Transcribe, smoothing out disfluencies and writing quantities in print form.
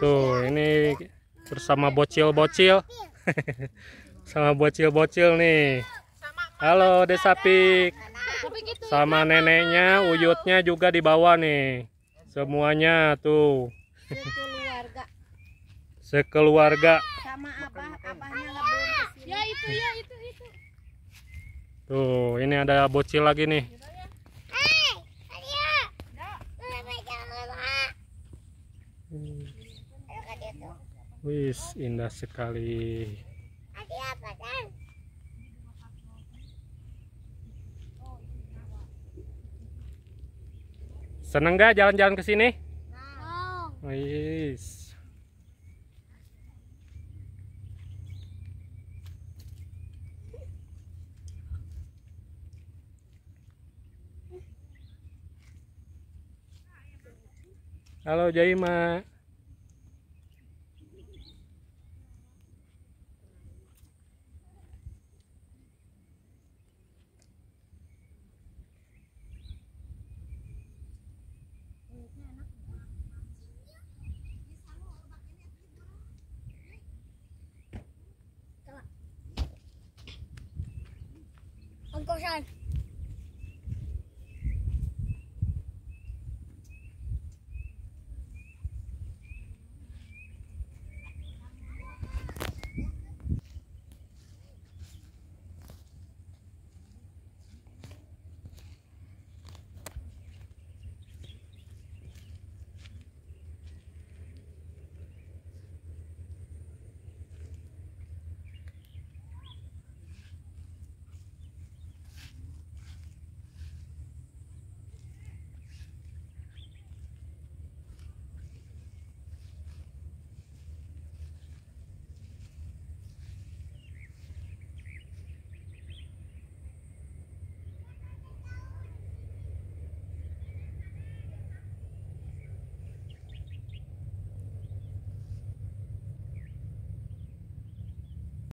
Tuh, ini bersama bocil-bocil. Sama bocil-bocil nih. Halo Desapik. Sama neneknya, Uyutnya juga di bawah nih. Semuanya tuh. Sekeluarga. Sekeluarga. Sama abahnya lebih kesini. Ya itu. Tuh, ini ada bocil lagi nih. Wis, indah sekali. Seneng gak jalan-jalan ke sini? Wis. Halo Jaima. Ongkosan.